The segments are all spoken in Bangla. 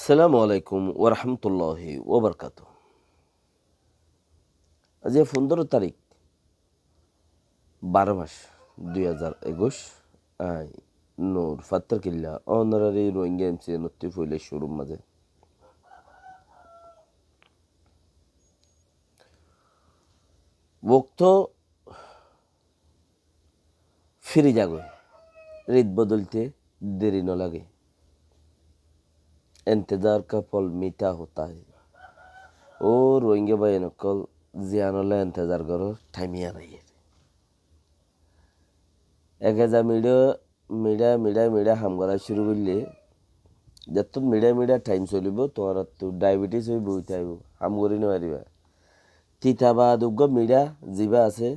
আসসালামু আলাইকুম ওরহমতুল্লাহি ওবরকাত। আজ 15 তারিখ 12 মাস 2021 আই নূর ফাত্তার কিল্লা অনারারি রোহিঙ্গা এমসি নত্তি ফুইলে শোরুম মাঝে বক্ত ফিরে যাগো রিত বদলতে দেরি ন লাগে। इंतजार का फल मीठा होता है। ও রোহিঙ্গা ভাই নকল জিয়ানলে इंतजार করো টাইমিয়া নাই। একেজা মিডিয়া হাম করা শুরু করলে যত মিডিয়া টাইম চলিব তোমার তো ডায়াবেটিস হয়ে বইতে আইব হাম করি নোৱাৰিবা। তিতা বা দুগ্গ মিডিয়া যিবা আছে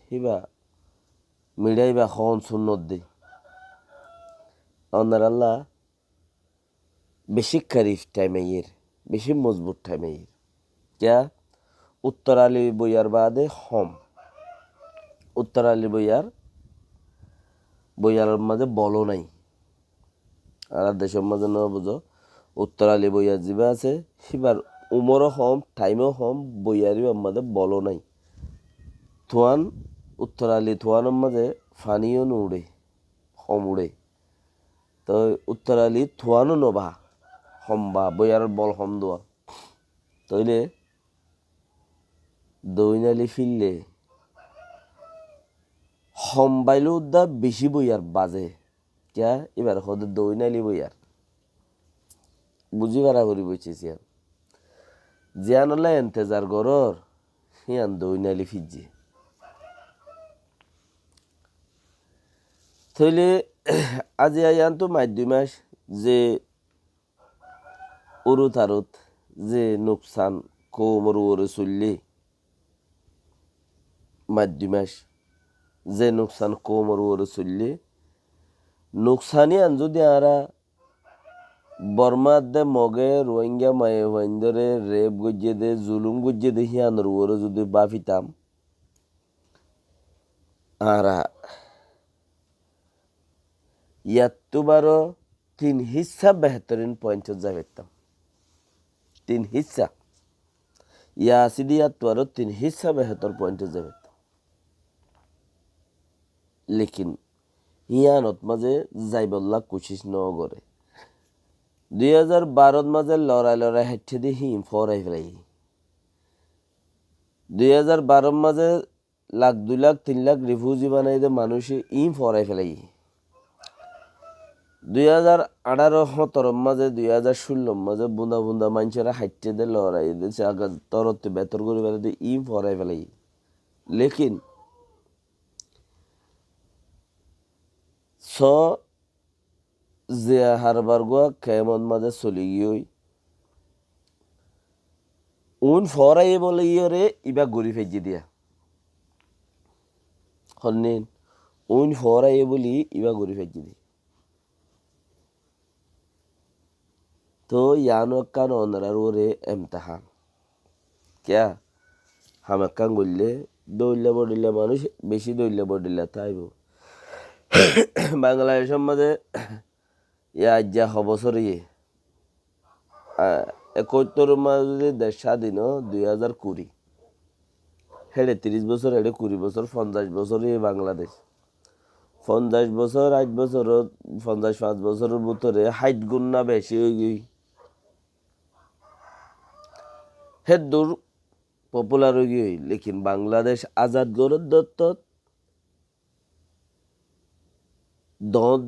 সিবা মিডিয়াইবা খন সুন্নত দে অনার আল্লাহ বেশি খারিফ টাইমের বেশি মজবুত টাইমের যা উত্তরালি বইয়ার বাদে হম উত্তরালি বইয়ার মাঝে বলো নাই আর দেশের মাঝে ন বুঝো উত্তরালি বইয়ার যিবা আছে সিবার উমরও হম টাইমও হম বইয়ারি মাঝে বলো নাই থোয়ান উত্তরালি থোয়ানোর মাঝে ফানিও নুড়ে হম উড়ে তো উত্তরালি থোয়ানো নবা হম্বা বইয়ার বল হম দোয়া তইলে দৈনালি ফিরলে হম বাইলে উদ্দা বেশি বইয়ার বাজে ক্যা এবার হদের দৈনালি বইয়ার বুঝি পারা করি বইছেছি আর জিয়ানলা এন্তেজার গরর হিয়ান দৈনালি ফিরজি থইলে আজি আয়ান তো 2 মাস যে উরুত আরুত যে নুকসান কোমর ওরে চললে 2 মাস যে নুকসান কোমর ওরে চললে নুকসানি আন যদি আরা বর্মার দে মগে রোহিঙ্গা মায়ে হইন্দরে রেপ গজ্জে দে জুলুম গজ্জে দে হিয়ানোর ওরে যদি বাফিতাম আরা ইয়াত্তুবারও 3 হিস্সা বেহতরিন পয়েন্টত যাইতাম 3 হিস্সা ইয়া আসিদি ইয়াত্তুবারও 3 হিস্সা বেহতর পয়েন্টত যাইতাম লেকিন হিয়ানত মাঝে যাইবল্লা কোশিশ ন করে 2012 মাঝে লড়াই হেঁটে দিয়ে হিম ফরাই ফেলাই 2012 মাঝে 1,00,000 2,00,000 3,00,000 রিফিউজি বানাই দে মানুষে ইম ফরাই ফেলাই 2018-17 মাঝে 2016 মাঝে বুন্দা বুন্দা মানুষেরা হাইটে দে লড়াই দিয়েছে আগে তরতে বেতর করে বেড়ে দিয়ে ইম ফরাই ফেলাই লেকিন স যে হারবার গোয়া কেমন মাঝে চলি গিয়ে উন ফরাই বলে ইয়রে ইবা গড়ি ফেজি দিয়া হন্নেন উন ফরাই বলি ইবা গড়ি ফেজি দি তো ইয়ানো কান অনরার ওরে এমতাহান ক্যা হামাক্কান গড়লে দৌড়লে বডিলে মানুষ বেশি দৌড়লে বডিলে তাইব বাংলাদেশের মাঝে ইয়া যা হবছর 71 মাঝে দেশ স্বাধীন 2020 হেডে 30 বছর হেডে 20 বছর 50 বছরই বাংলাদেশ 50 বছর 8 বছর 55 বছরের ভিতরে 60 গুণ না বেশি হয়ে গই হেড দূর পপুলার হয়ে গই লেকিন বাংলাদেশ আজাদ গরত দত্ত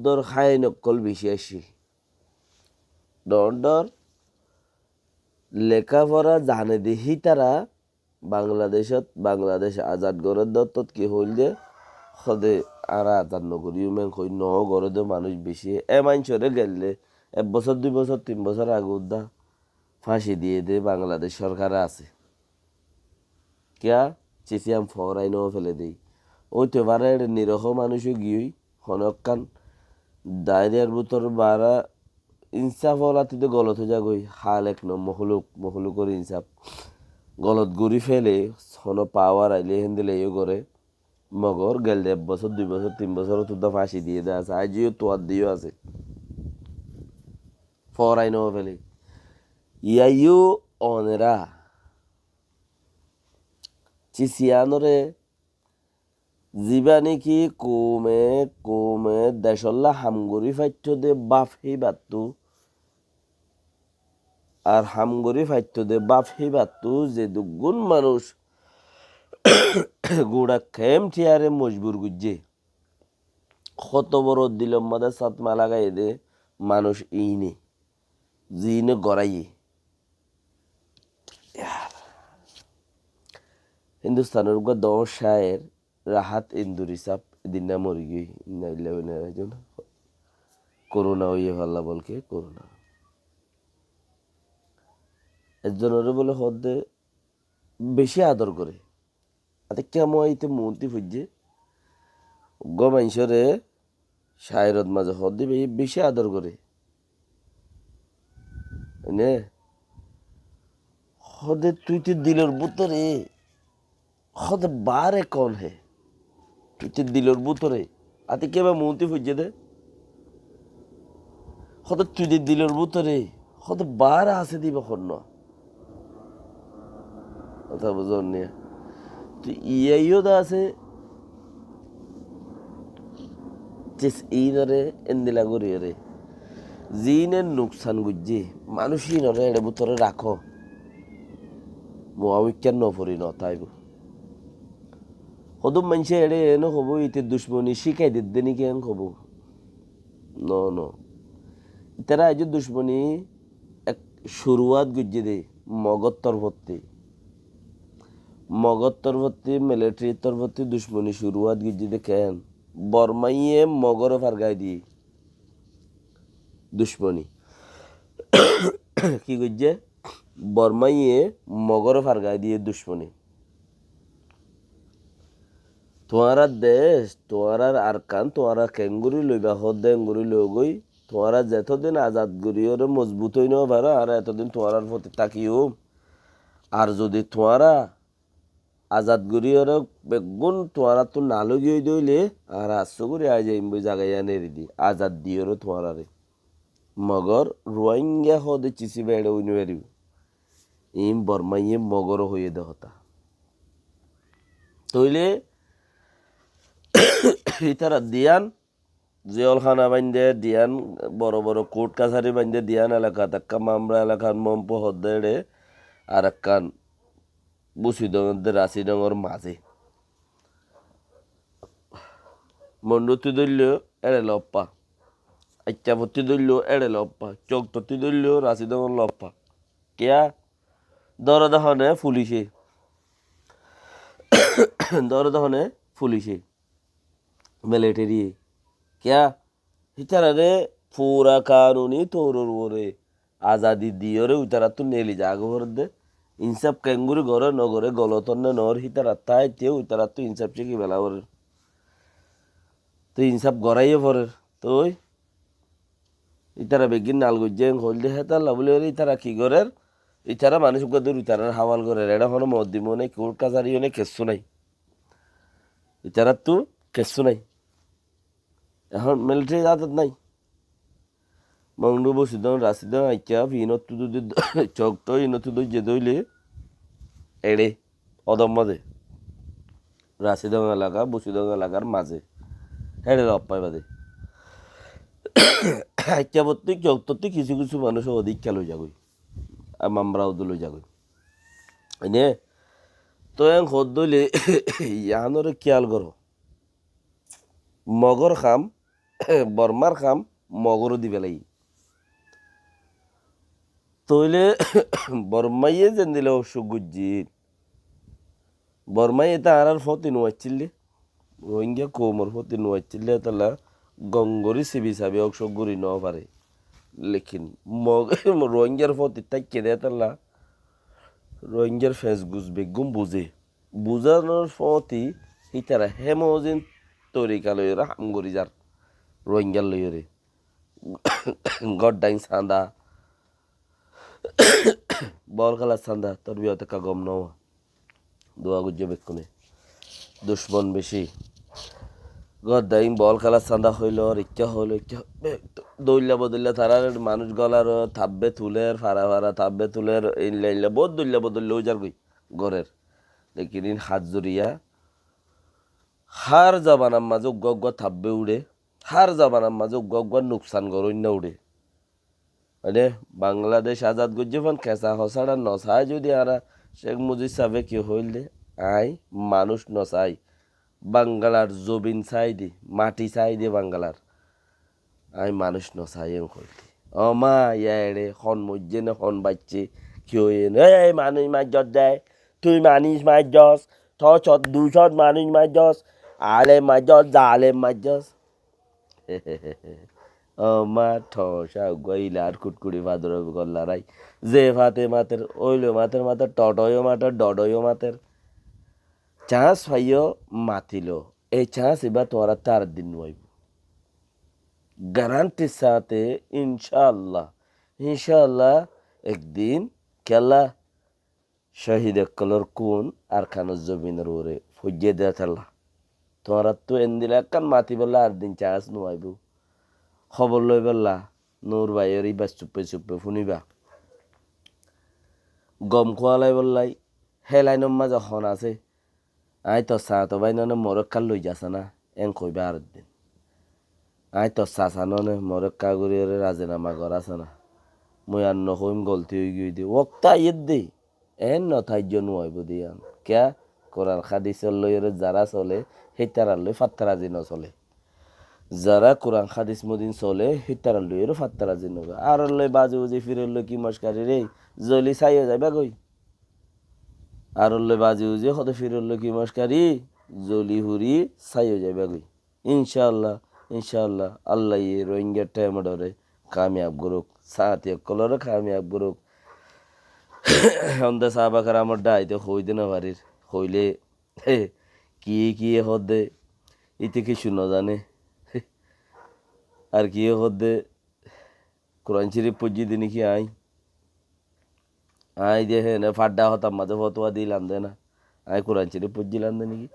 দর খায় নকল বেশি আসছিল দর লেখাপড়া জানে দেখি তারা বাংলাদেশ আজাদ গরত দত্তত কি হইল যে সদে আর আজাদ নগরী মেন কই ন গরদে মানুষ বেশি মানুষরে গেলে 1 বছর 2 বছর 3 বছর আগে উদ্দা ফাঁসি দিয়ে দে বাংলাদেশ সরকার আছে কিয়া চিচিয়াম ফরাই ন ফেলে দেই ওই তো বারে নিরহ মানুষও গিয়েই হনকান ডায়রিয়ার ভিতর বারা ইনসাফ ওলাতিতে গলত হয়ে যাগই হাল এক ন মহলুকর ইনসাফ গলত গুড়ি ফেলে হন পাওয়ার আইলে হেন দিলে ইয়ে করে মগর গেল 1 বছর 2 বছর 3 বছর তো ফাঁসি দিয়ে দেওয়া আছে আজিও তোয়ার দিয়েও আছে ফরাই ন ফেলে ইয়াইও অনেরা চিসিয়ানরে জীবা নাকি কমে কমে দেশল্লা হামগরি ফাইত্য দে বাপ হি বাত্তু আর হামগরি ফাইত্য দে বাপ হি বাত্তু যে দুগুণ মানুষ গুড়া খেম ঠিয়ারে মজবুর গুজ্জে কত বড় দিলম মাদা সাতমা লাগাই দে মানুষ ইনে জিনে গড়াইয়ে হিন্দুস্তানের গা দশ শায়ের রাহাত ইন্দুরি সাপ দিন না মরি গই করোনা হইয়ে ভাল্লা বলকে করোনা একজনের বলে হদ্দে বেশি আদর করে আতে কেমন আইতে মন্ত্রী ফুজে গমাইশরে শায়রত মাঝে হদ্দে বেশি আদর করে নে হদে তুই তো দিলের বুতরে হদে বারে কন হে তুই তো দিলের বুতরে আতে কেবা মন্ত্রী ফুজে দে হদে তুই দিলের বুতরে হদে বার আছে দিবা খন্ন কথা বুঝন নিয়ে তো ইয়াইও দা আছে চেস এই নরে এন্দিলা করি রে জিনের নুকসান গুজ্জি মানুষই নরে এড়ে বুতরে রাখো মোয়াবিক্যান নফরি ন তাইব হদম মানুষে এড়ে এনো হব ইতে দুশ্মনী শিখাই দিতে নাকি এন হব ন ন ইতারা আজ দুশ্মনী এক শুরুয়াত গুজ্জি দে মগত তরভর্তি মিলিটারি তরভর্তি দুশ্মনী শুরুয়াত গুজ্জি দে কেন বর্মাইয়ে মগরে ফারগাই দিয়ে দুশ্মনী কি গুজ্জে বর্মাইয়ে মগরে ফারগাই দিয়ে দুশ্মনী তোমারা দেশ তোমার আরকান তোমারা কেঙ্গুরি লইবা হদ্দে এঙ্গুরি লই গই তোমারা যতদিন আজাদ গরিয়রে মজবুত হই না পারো আর এতদিন তোমার প্রতি তাকিও আর যদি তোমারা আজাদ গরিয়রে বেগুন তোমারা তো নালো গিয়ে দইলে আর আসছো করে আজ এই জায়গায় নেড়ি দি আজাদ দিয়রও তোমারা রে মগর রোহিঙ্গা হদে চিসি বেড়ে উনি বেরিব ইম বর্মাইয়ে মগর হয়ে দে হতা তইলে ইতারা দিয়ান জেলখানা বান্ধে দিয়ান বড় বড় কোর্ট কাছারি বান্ধে দিয়ান এলাকা তাক্কা মামরা এলাকার মম্প হদ্দেড়ে আর একখান বুসিদঙ্গের রাশিডঙ্গর মাঝে মন্ডতি দৈল্য এড়ে লপ্পা আচ্চাপত্তি দৈল্য এড়ে লপ্পা চকটতি দৈল্য রাশিডঙ্গর লপ্পা কেয়া দরদহনে পুলিশে মিলিটারি क्या हितारे पूरा कानूनी तौर ओरे आज़ादी दियोरे उतारा तो नेली जागो दे इंसाफ केंगुरी घरे न घरे गलतन्ने नर हितारा ताई ते उतारा तो इंसाफ चेकी बेला ओरे तो इंसाफ गराइए परे तो इतारा बेगिन नाल गुज्जें खोल दे हेता लाबले ओरे इतारा की घरेर इतारा मानुष को दूर इतारा हावाल घरेर एड़ा हनो मद्दिमो ने कोर्ट काजारियो ने केसु नाई इतारा तो केसु नाई এখন মিলিটারি আদত নাই মংডু বসিদন রাশিদন আইকা ভিনত তুদু চকটো ইনত তুদু যে দইলে এড়ে অদম মাঝে রাশিদন এলাকা বসিদন এলাকার মাঝে হেড়ে রপ্পাই বাদে আইকা প্রত্যেক চকটোতে কিছু কিছু মানুষ অধিক খেলো যাগই আর মামরাও দলে যাগই এনে তো এন হদ দইলে ইয়ানরে খেয়াল করো মগর খাম বর্মার খাম মগরও দিবে লাই তইলে বর্মাইয়ে যেন দিলে অসুখ গুজ্জির বর্মাই এটা আর ফতি নোয়াচ্ছিলি রোহিঙ্গা কোমর ফতি নোয়াচ্ছিলি তাহলে গঙ্গরি সিবি সাবি অসুখ গুড়ি ন পারে লেকিন মগ রোহিঙ্গার ফতি তাইকে দেয় তাহলে রোহিঙ্গার ফেস গুজ বেগুম বুঝানোর ফতি হিতারা হেমোজিন তরিকা লইরা হামগরি যার রোহিঙ্গার লইরে গড্ডাইন সান্দা বল খেলার সান্দা তোর বিয়তে কা গম নওয়া দোয়া গুজ্জে বেক্ষণে দুশ্মন বেশি গদাইম বল খেলার চাঁদা হইল ইচ্ছা হইল ইচ্ছা দৌড়লা বদললা তারা মানুষ গলার থাববে তুলের ফাড়া ফাড়া থাববে তুলের ইনলা ইনলা বহুত দৌড়লা বদললে ওই যার গই গড়ের লেকিন ইন হাত জড়িয়া হার জাবানার মাঝে উগ্গ উগ্গ থাববে উড়ে হার জাবানার মাঝে উগ্গ উগ্গ নুকসান করইন না উড়ে মানে বাংলাদেশ আজাদ গজ্জেফান খেসা হসাড়া নসায় যদি আরা শেখ মুজিব সাহেবে কি হইল দে আই মানুষ নসাই বাঙ্গালার জবিন চাই দি মাটি চাই দি বাঙ্গালার আই মানুষ নসাই এম কইতি ও মা ইয়ারে হন মজ্জে না হন বাচ্চে কি হইন এই মানুষ মাজ্জত দেয় তুই মানুষ মাজ্জস ছ দুশত মানুষ মাজ্জস আলে মাজ্জস জালে মাজ্জস ও মা ঠসা গইলার কুটকুড়ি ভাদর গল্লারাই যে ভাতে মাতের ওইলো মাতের মাতের টটয়ও মাতের ডডয়ও মাতের চান্স পাইও মাতিল এই চান্স এবার তোরা 4 দিন নইব গ্যারান্টির সাথে ইনশাআল্লাহ ইনশাআল্লাহ একদিন খেলা শহীদ কলর কোন আর খানোর জমিনের ওরে ফুজিয়ে দেয়া খেলা তোরা তো এন্দিলা কান মাতি বললা আর দিন চান্স নইব খবর লই বললা নূর ভাইয়ের ইবা চুপে চুপে শুনিবা গম খোয়ালাই বললাই হেলাইন মাঝে হন আছে আই তো চা তো ভাই ননে মরক্কা লই যাস না এন কইবা আর দিন আই তো চাচা ননে মরক্কা গুড়িয়ে রাজিনামা করাছে না মই আর নহইম গলতি হয়ে গিয়ে দি ওক্তা ইয়ের দে এন নথাইজ নুয়াইব দিয়ান ক্যা কোরআন হাদিসের লইয়ের যারা চলে সেই তারার লই ফাত্তারাজি নচলে যারা কোরআন হাদিস মদিন চলে সেই তারার লইয়ের ফাত্তারাজি নবে আর লই বাজে বুঝি ফিরে লই কি মস্কারি রে জলি চাইও যাইবা গই আর লই বাজে বুঝি হতে ফিরে লই কি মস্কারি জলি হুরি চাইও যাইবা গই ইনশাআল্লাহ ইনশাআল্লাহ আল্লাহ রোহিঙ্গা টাইমডরে কামিয়াব করুক সাথে কলরে কামিয়াব করুক অন্ধা সাহাবাকার আমার ডাইতে হইতে না পারির হইলে কি কি হদে ইতে কিছু ন জানে আর কি হদে কোরআন শরীফ পড়ছি দিনই কি আই যে হে না ফাড্ডা হতাম মাঝে ফতোয়া দিলাম দে না আই কোরআন শরীফ পড়ছিলাম দে নাকি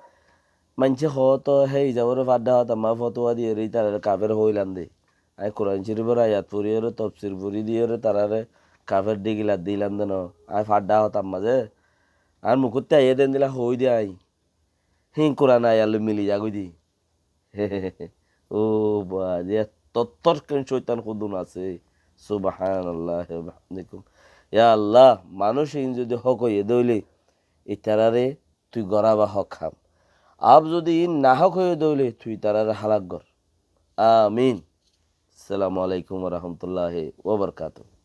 মানছে হতো হে যাবরে ফাড্ডা হতাম মা ফতোয়া দিয়ে রে তারা কাফের হইলাম দে আই কোরআন শরীফের আয়াত পড়িয়ে তফসির পড়ি দিয়ে তারারে কাফের ডিগিলা দিলাম দে ন আই ফাড্ডা হতাম মাঝে আর মুকুরতে আইয়ে দেন দিলা হই দে আই হিং কোরআন আয়াল মিলি যাগই দি ও বা যে তত্তর কেন শয়তান খুদুন আছে সুবহানাল্লাহ ওয়া বিহামদিকুম ইয়া আল্লাহ মানুষ ইন যদি হক হইয়ে দইলে এই তারারে তুই গড়াবা হক খাম আব যদি না হক হয়ে দইলে তুই তারারে হালাক কর আমিন আসসালামু আলাইকুম ওয়া রাহমাতুল্লাহি ওয়া বারাকাতুহু